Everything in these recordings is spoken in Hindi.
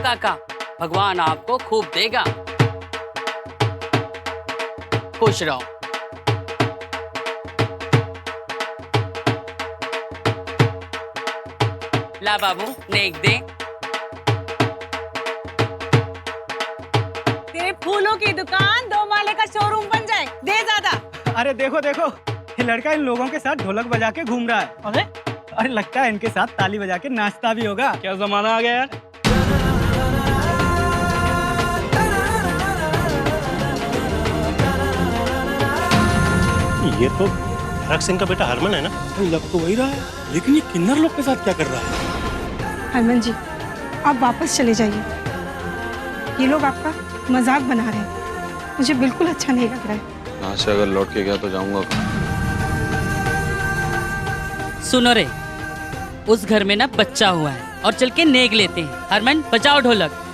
काका, भगवान आपको खूब देगा। खुश रहो। ला बाबू, नेक दे। तेरे फूलों की दुकान 2 माले का शोरूम बन जाए, दे ज्यादा। अरे देखो देखो, ये लड़का इन लोगों के साथ ढोलक बजा के घूम रहा है। अरे लगता है इनके साथ ताली बजा के नाचता भी होगा। क्या जमाना आ गया यार। ये तो भरत सिंह का बेटा हरमन है ना? लग तो वही रहा है, लेकिन ये किन्नर लोग के साथ क्या कर रहा है? हरमन जी, आप वापस चले जाइए। ये लोग आपका मजाक बना रहे हैं, मुझे बिल्कुल अच्छा नहीं लग रहा है। यहाँ से अगर लौट के गया तो जाऊंगा। सुनो रे, उस घर में ना बच्चा हुआ है और चल के नेक लेते हैं। हरमन बजाओ ढोलक।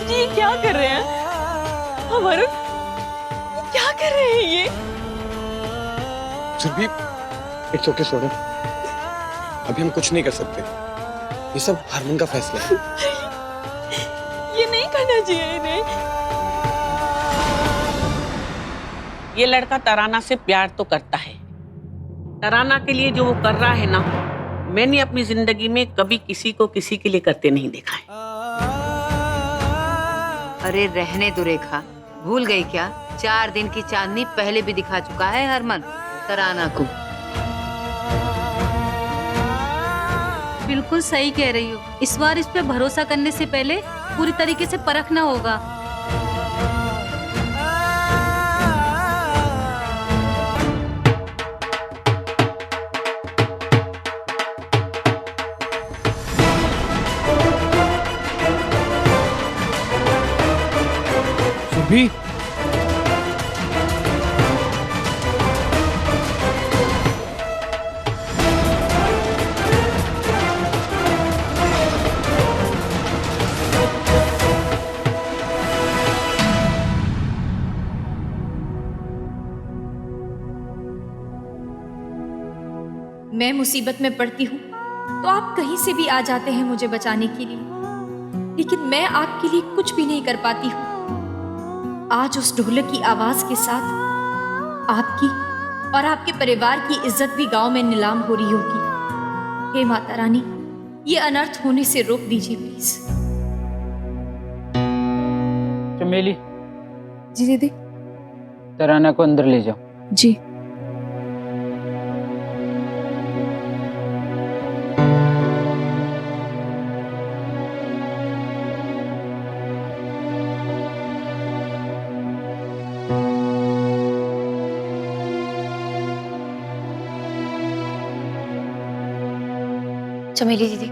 जी ये क्या कर रहे हैं? हमारे क्या कर रहे हैं ये? सुरभि, इट्स ओके सोना, अभी हम कुछ नहीं कर सकते। ये सब हरमन का फैसला है। ये नहीं करना चाहिए इन्हें। ये लड़का तराना से प्यार तो करता है। तराना के लिए जो वो कर रहा है ना, मैंने अपनी जिंदगी में कभी किसी को किसी के लिए करते नहीं देखा है। अरे रहने दो रेखा, भूल गई क्या? 4 दिन की चांदनी पहले भी दिखा चुका है हरमन तराना को। बिल्कुल सही कह रही हो। इस बार इस पे भरोसा करने से पहले पूरी तरीके से परखना होगा। सुरभि, मैं मुसीबत में पड़ती हूँ तो आप कहीं से भी आ जाते हैं मुझे बचाने के लिए, लेकिन मैं आपके लिए कुछ भी नहीं कर पाती हूँ। आज उस ढोलक की आवाज के साथ आपकी और आपके परिवार की इज्जत भी गांव में नीलाम हो रही होगी। हे माता रानी, ये अनर्थ होने से रोक दीजिए प्लीज। चमेली, जी दीदी। तराना को अंदर ले जाओ। जी। चमेली दीदी,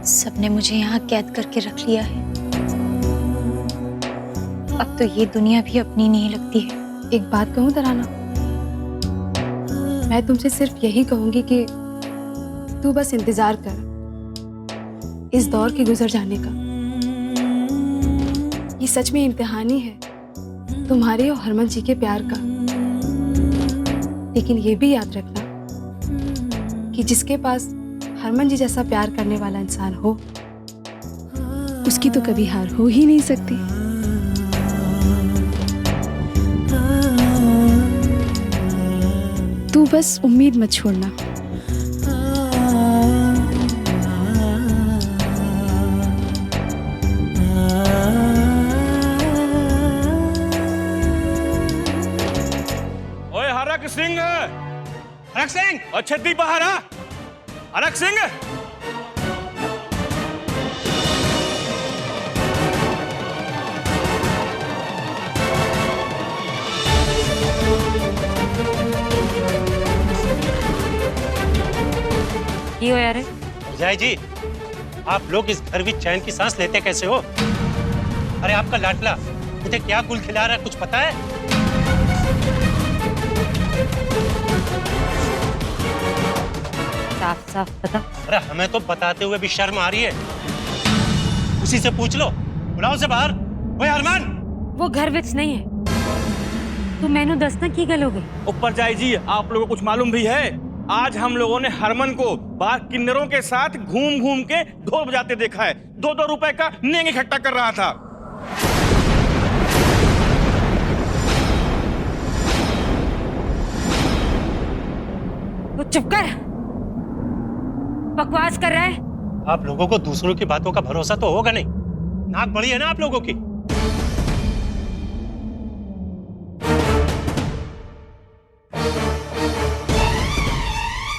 सबने मुझे यहाँ कैद करके रख लिया है। अब तो ये दुनिया भी अपनी नहीं लगती है। एक बात कहूँ तराना, मैं तुमसे सिर्फ यही कहूंगी कि तू बस इंतजार कर इस दौर के गुजर जाने का। ये सच में इम्तिहान ही है तुम्हारे और हरमन जी के प्यार का। लेकिन ये भी याद रखना कि जिसके पास हरमन जी जैसा प्यार करने वाला इंसान हो, उसकी तो कभी हार हो ही नहीं सकती। तू बस उम्मीद मत छोड़ना। हरक सिंह, हरक सिंह, और छेदी बाहर आ। हरक सिंह, की हो यार? जय जी, आप लोग इस घर में चैन की सांस लेते कैसे हो? अरे आपका लाडला मुझे क्या गुल खिला रहा है, कुछ पता है? साफ साफ बता। अरे हमें तो बताते हुए भी शर्म आ रही है। उसी से पूछ लो, बुलाओ से बाहर। ओए अरमान, वो घर विच नहीं है। तू मैनू दसना की गल हो गई? ऊपर जाए जी, आप लोगों को कुछ मालूम भी है? आज हम लोगों ने हरमन को बाहर किन्नरों के साथ घूम घूम के ढोल बजाते देखा है। 2-2 रुपए का नेंग इकट्ठा कर रहा था। वो चुप कर, बकवास कर रहा है। आप लोगों को दूसरों की बातों का भरोसा तो होगा नहीं। नाक बड़ी है ना आप लोगों की।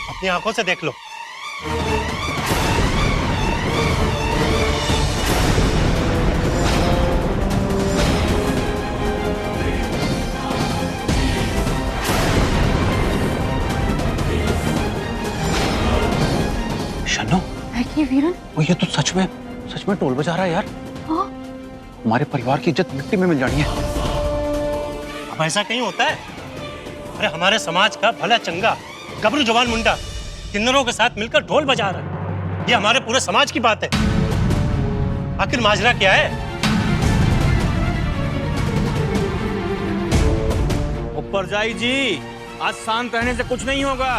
अपनी आंखों से देख लो। शन्नो, वीरन, वो ये तो सच में ढोल बजा रहा है यार। हाँ? हमारे परिवार की इज्जत मिट्टी में मिल जानी है। अब ऐसा कहीं होता है? अरे हमारे समाज का भला चंगा गबरू जवान मुंडा किन्नरों के साथ मिलकर ढोल बजा रहा है। ये हमारे पूरे समाज की बात है। आखिर माजरा क्या है? ऊपर जाई जी, आज शांत रहने से कुछ नहीं होगा।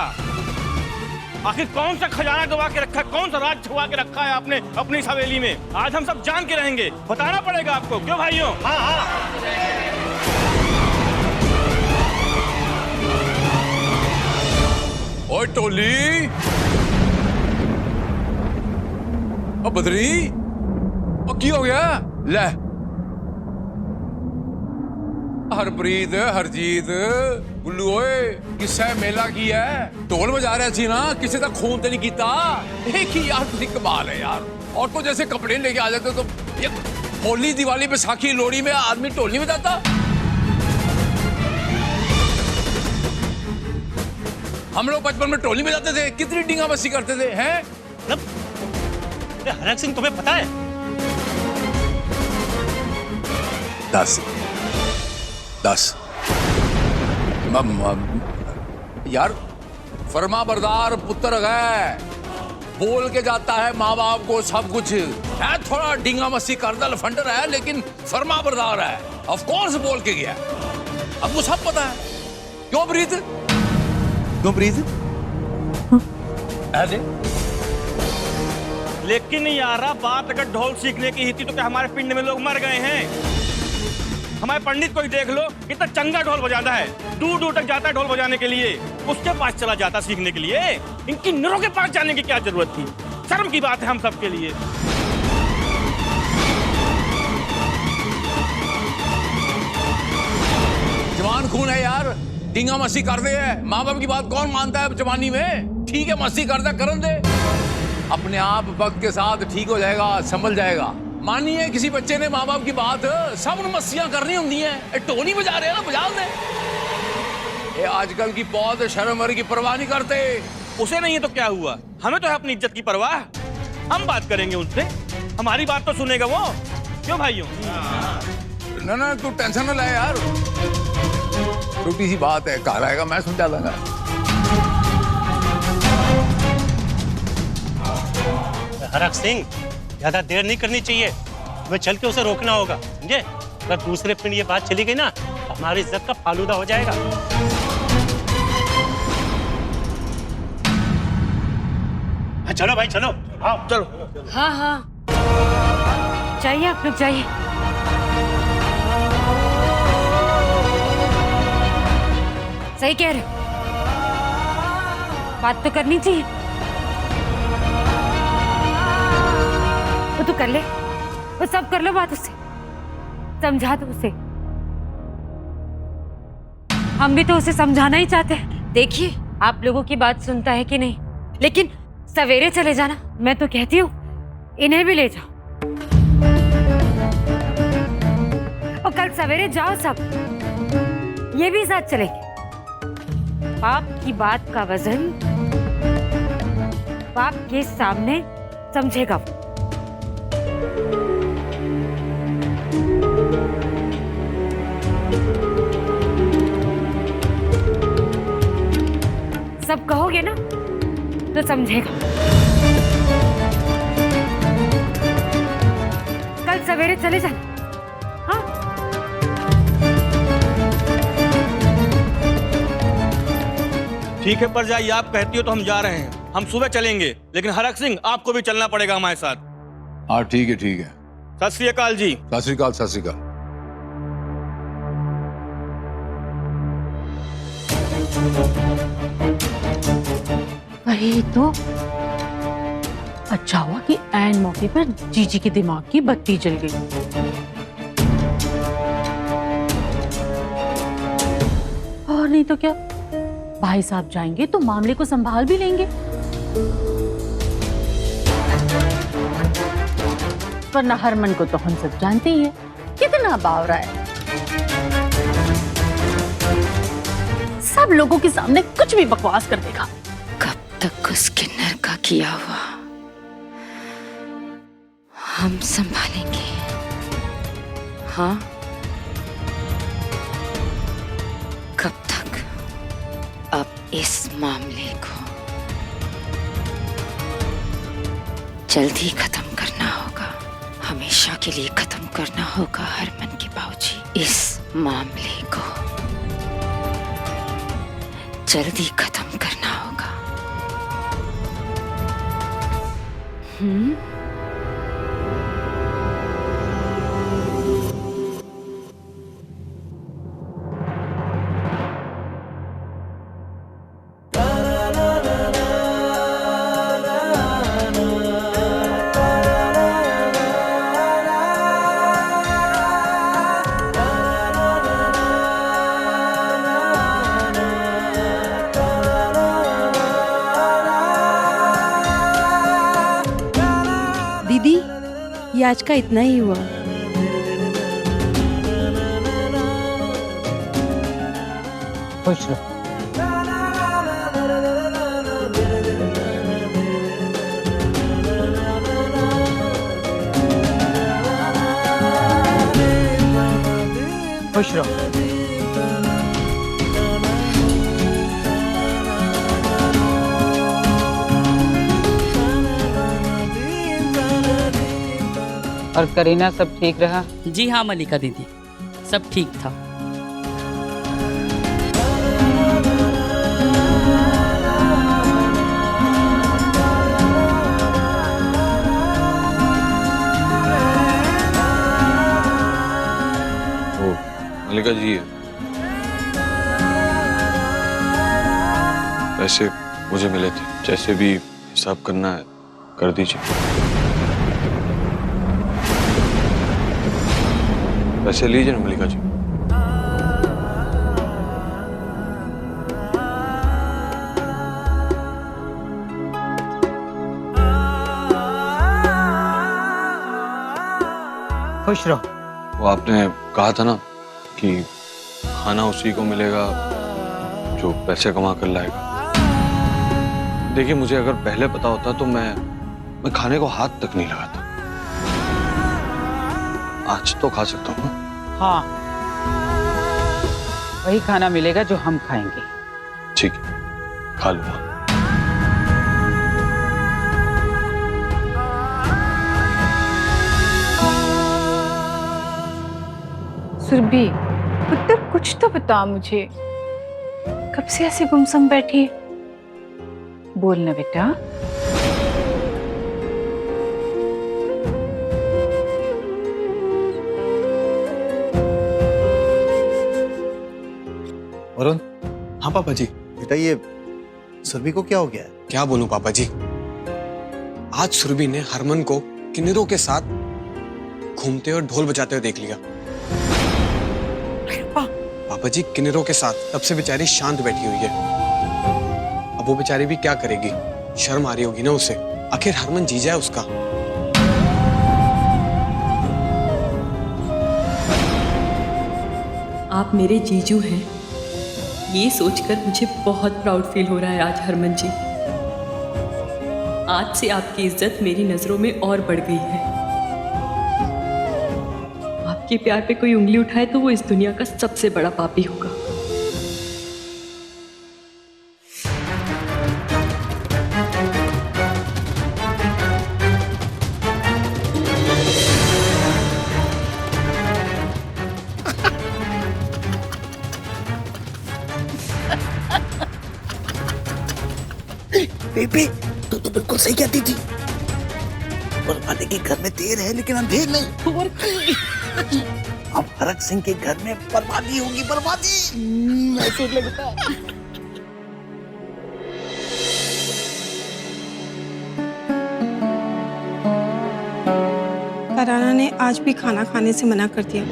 आखिर कौन सा खजाना दबा के रखा है, कौन सा राज छुपा के रखा है आपने अपनी इस हवेली में? आज हम सब जान के रहेंगे, बताना पड़ेगा आपको। क्यों भाइयों? हाँ हाँ। ओए टोली, ओ बदरी, ओ की हो गया? ले हरप्रीत, हरजीत, गुल्लू ओए, किस्सा मेला की है? ढोल बजा रहे सी ना, किसी का खून तो नहीं कीता। एक ही यार तुझे कमाल है यार। और तो जैसे कपड़े लेके आ जाते तो ये होली, दिवाली, बैसाखी, लोहड़ी में आदमी ढोल नहीं बजाता। हम लोग बचपन में ढोल नहीं बजाते थे, कितनी डींगा बस्सी करते थे, हैं? हरक सिंह, तुम्हें पता है? 10 यार, फरमा बरदार पुत्र है, बोल के जाता है माँ बाप को सब कुछ है। थोड़ा डींगा मस्ती करता लफंडर है, लेकिन फरमा बरदार है। ऑफ कोर्स बोल के गया, अब वो सब पता है। क्यों प्रीत? क्यों प्रीत? ऐसे लेकिन यारा, बात अगर ढोल सीखने की ही थी तो क्या हमारे पिंड में लोग मर गए हैं? हमारे पंडित को ही देख लो, कितना चंगा ढोल बजाता है। दूर दूर तक जाता है ढोल बजाने के लिए, उसके पास चला जाता सीखने के लिए। इन किन्नरों के पास जाने की क्या जरूरत थी? शर्म की बात है हम सब के लिए। जवान खून है यार, डींगा मस्ती कर दे है। माँ बाप की बात कौन मानता है जवानी में? ठीक है, मस्ती कर दे, करन दे, अपने आप वक्त के साथ ठीक हो जाएगा, संभल जाएगा। मानिए किसी बच्चे ने माँ बाप की बात, सब मस्तियां करनी होती हैं। टोनी बजा रहे हैं ना, बजा दे। ये आजकल की बहुत शर्म वर्ग की परवाह नहीं करते। उसे नहीं है तो क्या हुआ? हमें तो है अपनी इज्जत की परवाह। हम बात करेंगे उनसे, हमारी बात तो सुनेगा वो। क्यों भाइयों? ना ना, तू टेंशन ना ले यार, छोटी सी बात है, कहा आएगा मैं समझा दूंगा। हरक सिंह, ज्यादा देर नहीं करनी चाहिए, हमें चल के उसे रोकना होगा, समझे? अगर दूसरे पिंड ये बात चली गई ना, हमारी इज्जत का फालूदा हो जाएगा। हाँ, चलो भाई चलो, आओ चलो। हाँ हाँ, चाहिए आप लोग, चाहिए। सही कह रहे, बात तो करनी चाहिए। वो तो कर ले, वो सब कर लो, बात उससे समझा दो उसे। हम भी तो उसे समझाना ही चाहते हैं। देखिए, आप लोगों की बात सुनता है कि नहीं, लेकिन सवेरे चले जाना। मैं तो कहती हूँ इन्हें भी ले जाओ और कल सवेरे जाओ सब, ये भी साथ चलेंगे। बाप की बात का वजन बाप के सामने समझेगा वो। सब कहोगे ना तो समझेगा। कल सवेरे चले जाना। हाँ, ठीक है पर जाइए, आप कहती हो तो हम जा रहे हैं। हम सुबह चलेंगे, लेकिन हरक सिंह आपको भी चलना पड़ेगा हमारे साथ। हाँ ठीक है ठीक है। सत श्री अकाल जी। सत श्री अकाल, सत श्री अकाल। वही तो, अच्छा हुआ कि ऐन मौके पर जीजी के दिमाग की बत्ती जल गई। और नहीं तो क्या, भाई साहब जाएंगे तो मामले को संभाल भी लेंगे, वरना हरमन को तो हम सब जानते ही है कितना बावरा है। सब लोगों के सामने कुछ भी बकवास कर देगा। कब तक उस किन्नर का किया हुआ हम संभालेंगे। हाँ, कब तक? अब इस मामले को जल्दी खत्म करना होगा, हमेशा के लिए खत्म करना होगा हरमन के बाबूजी। इस मामले को जल्दी खत्म करना होगा। दीदी, ये आज का इतना ही हुआ। खुश रहो। खुश रहो। और करीना सब ठीक रहा? जी हाँ मलिका दीदी, सब ठीक था। वो मलिका जी है, पैसे मुझे मिले थे, जैसे भी हिसाब करना है कर दीजिए। पैसे लीजिए ना मलिका जी। खुश रहो। वो आपने कहा था ना कि खाना उसी को मिलेगा जो पैसे कमा कर लाएगा। देखिए, मुझे अगर पहले पता होता तो मैं खाने को हाथ तक नहीं लगाता। आज तो खा सकता हूँ। हाँ, वही खाना मिलेगा जो हम खाएंगे। ठीक है, खा लूंगा। सुरभि, पुत्र कुछ तो बता मुझे, कब से ऐसे गुमसुम बैठी? बोल ना बेटा। वरुण। हाँ पापा जी। बेटा, ये सुरभि को क्या हो गया है? क्या बोलूं पापा जी, आज सुरभि ने हरमन को किन्नरों के साथ घूमते और ढोल बजाते हुए देख लिया। पापा पापा जी किन्नरों के साथ, तब से बेचारी शांत बैठी हुई है। अब वो बेचारी भी क्या करेगी, शर्म आ रही होगी ना उसे, आखिर हरमन जीजा है उसका। आप मेरे जीजू हैं, ये सोचकर मुझे बहुत प्राउड फील हो रहा है आज हरमन जी। आज से आपकी इज्जत मेरी नजरों में और बढ़ गई है। आपके प्यार पे कोई उंगली उठाए तो वो इस दुनिया का सबसे बड़ा पापी होगा। बेबे तू तो बिल्कुल सही कहती थी। बर्बादी के घर में देर है लेकिन अंधेर नहीं। और अब भरत सिंह के घर में बर्बादी होगी, बर्बादी। ऐसे लगता है। तराना ने आज भी खाना खाने से मना कर दिया।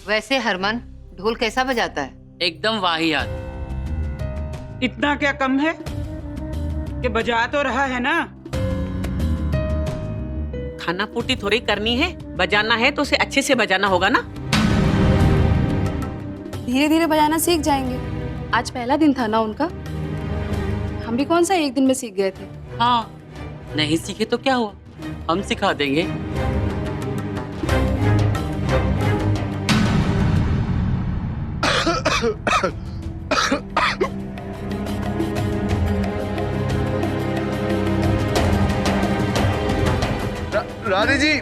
वैसे हरमन ढोल कैसा बजाता है? एकदम वाहियात। इतना क्या कम है कि बजा तो रहा है ना। खाना पूटी थोड़ी करनी है, बजाना है तो उसे अच्छे से बजाना होगा ना। धीरे धीरे बजाना सीख जाएंगे। आज पहला दिन था ना उनका, हम भी कौन सा एक दिन में सीख गए थे। हाँ, नहीं सीखे तो क्या हुआ, हम सिखा देंगे। रानी जी,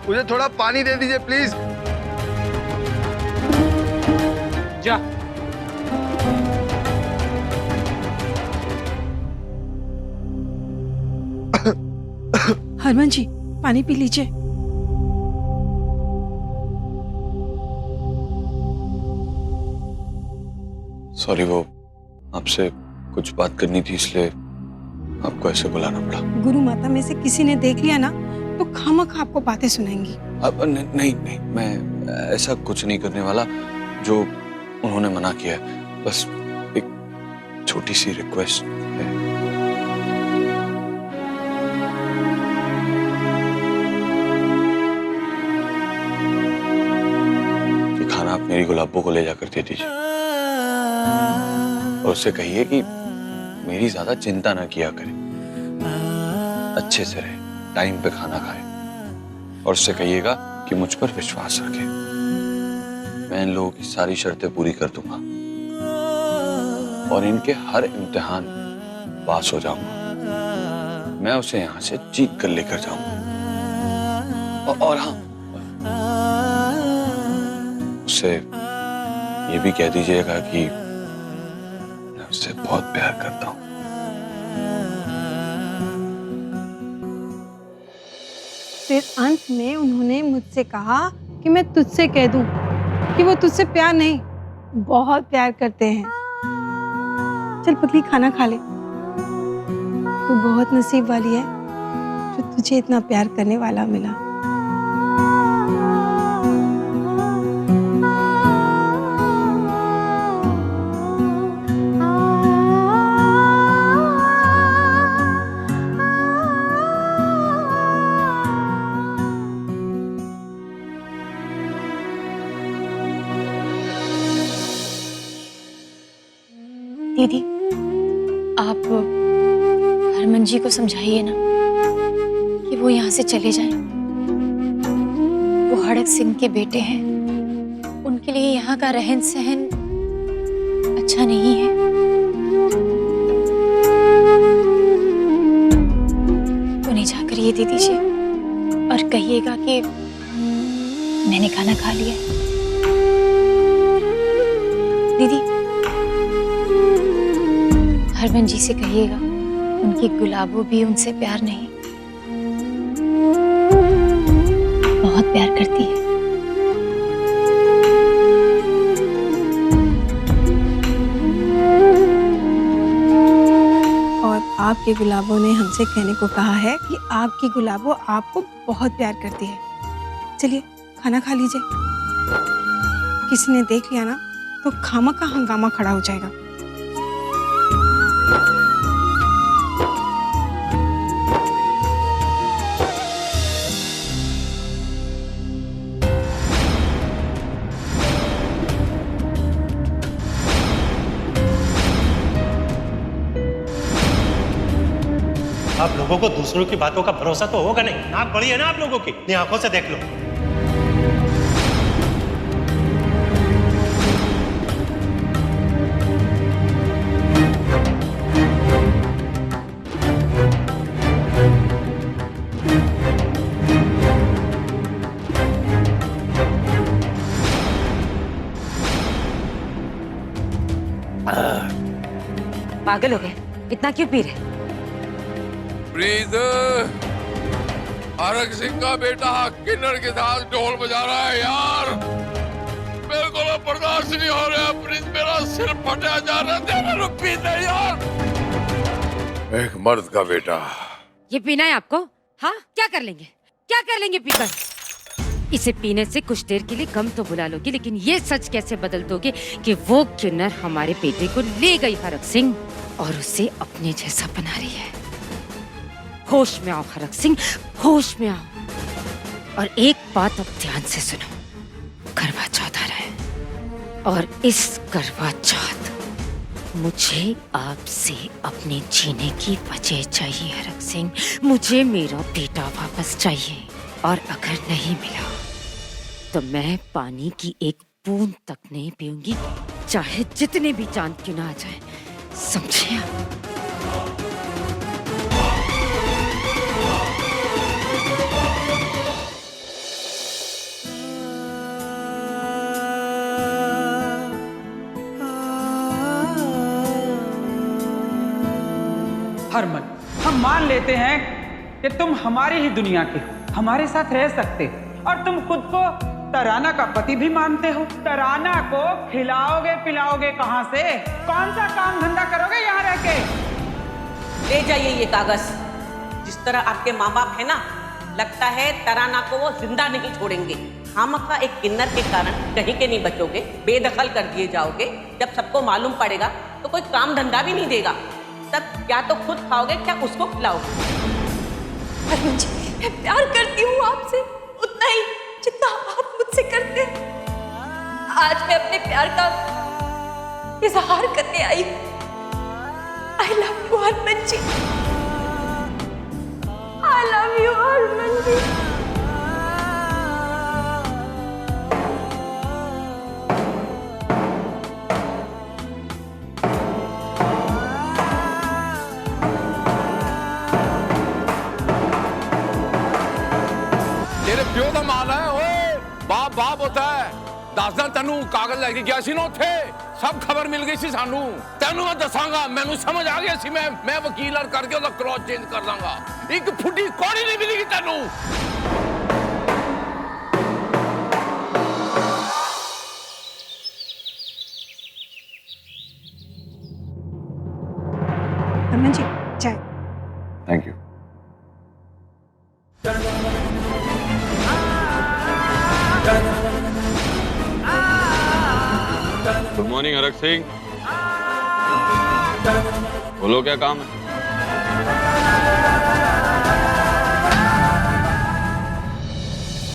मुझे थोड़ा पानी दे दीजिए प्लीज। जा। हरमन जी पानी पी लीजिए। सॉरी, वो आपसे कुछ बात करनी थी इसलिए आपको ऐसे बुलाना पड़ा। गुरु माता में से किसी ने देख लिया ना तो खामखा आपको बातें सुनाएंगी। अब नहीं, मैं ऐसा कुछ नहीं करने वाला जो उन्होंने मना किया है। बस एक छोटी सी रिक्वेस्ट है। ये खाना आप मेरी गुलाबों को ले जाकर दे दीजिए और उससे कहिए कि मेरी ज्यादा चिंता ना किया करे, अच्छे से रहे, टाइम पे खाना खाए और उससे कहिएगा कि मुझ पर विश्वास रखे। मैं इन लोगों की सारी शर्तें पूरी कर दूंगा और इनके हर इम्तिहान पास हो जाऊंगा। मैं उसे यहां से जीत कर लेकर जाऊंगा और हाँ, उससे ये भी कह दीजिएगा कि मैं उससे बहुत प्यार करता हूं। फिर अंत में उन्होंने मुझसे कहा कि मैं तुझसे कह दूं कि वो तुझसे प्यार नहीं, बहुत प्यार करते हैं। चल पगली खाना खा ले। तू बहुत नसीब वाली है जो तुझे इतना प्यार करने वाला मिला। दीदी, आप हरमन जी को समझाइए ना कि वो यहाँ से चले जाएं। वो हड़क सिंह के बेटे हैं, उनके लिए यहाँ का रहन सहन अच्छा नहीं है। उन्हें जाकर ये दे दीजिए और कहिएगा कि मैंने खाना खा लिया है। दीदी हरमन जी से कहिएगा उनकी गुलाबो भी उनसे प्यार नहीं, बहुत प्यार करती है। और आपके गुलाबों ने हमसे कहने को कहा है कि आपकी गुलाबो आपको बहुत प्यार करती है। चलिए खाना खा लीजिए, किसी ने देख लिया ना तो खामा का हंगामा खड़ा हो जाएगा। आप लोगों को दूसरों की बातों का भरोसा तो होगा नहीं। नाक बड़ी है ना आप लोगों की, अपनी आंखों से देख लो। पागल हो गए, इतना क्यों पी रहे? प्रीत, हरक सिंह का बेटा किन्नर के साथ ढोल बजा रहा है यार। मेरे को ना बर्दाश्त नहीं हो रहा प्रीत, मेरा सिर फटा जा रहा है। पीना यार, एक मर्द का बेटा। ये पीना है आपको? हाँ, क्या कर लेंगे, क्या कर लेंगे पीकर? इसे पीने से कुछ देर के लिए गम तो बुला लोगे, लेकिन ये सच कैसे बदल दोगे कि वो किन्नर हमारे बेटे को ले गई हरक सिंह और उसे अपने जैसा बना रही है। होश में आओ हरक सिंह, होश में आओ। और एक बात अब ध्यान से सुनो, करवा चौथ आ रहा है और इस करवा चौथ मुझे आपसे अपने जीने की वजह चाहिए हरक सिंह। मुझे मेरा बेटा वापस चाहिए और अगर नहीं मिला तो मैं पानी की एक बूंद तक नहीं पीऊंगी, चाहे जितने भी चांद क्यों ना आ जाए, समझे आप? हरमन, हम मान लेते हैं कि तुम हमारी ही दुनिया के हो, हमारे साथ रह सकते हो और तुम खुद को तराना का पति भी मानते हो। तराना को खिलाओगे पिलाओगे कहाँ से? कौन सा काम धंधा करोगे यहाँ रह के? ले जाइए ये कागज। जिस तरह आपके माँ बाप है ना, लगता है तराना को वो जिंदा नहीं छोड़ेंगे। खामखा एक किन्नर के कारण कहीं के नहीं बचोगे, बेदखल कर दिए जाओगे। जब सबको मालूम पड़ेगा तो कोई काम धंधा भी नहीं देगा। तब क्या तो खुद खाओगे, क्या उसको खिलाओगे? हरमन जी, मैं प्यार करती हूँ आपसे उतना ही जितना आप मुझसे करते हैं। आज मैं अपने प्यार का इजहार करने आई हूँ। I love you Harman ji, I love you Harman ji. प्यो का मान है, ओए बाप बाप होता है। दसदा तेनू कागज लेके गया सी ना उथे, सब खबर मिल गई सी सानू। तेनू मैं दसांगा, मैनू समझ आ गया सी। मैं वकील करके उसका क्रॉस चेंज कर दांगा। एक फुटी कौड़ी नहीं मिलेगी तेनू। हरमन जी चाय। Thank you. Good morning Harak Singh, बोलो क्या काम है?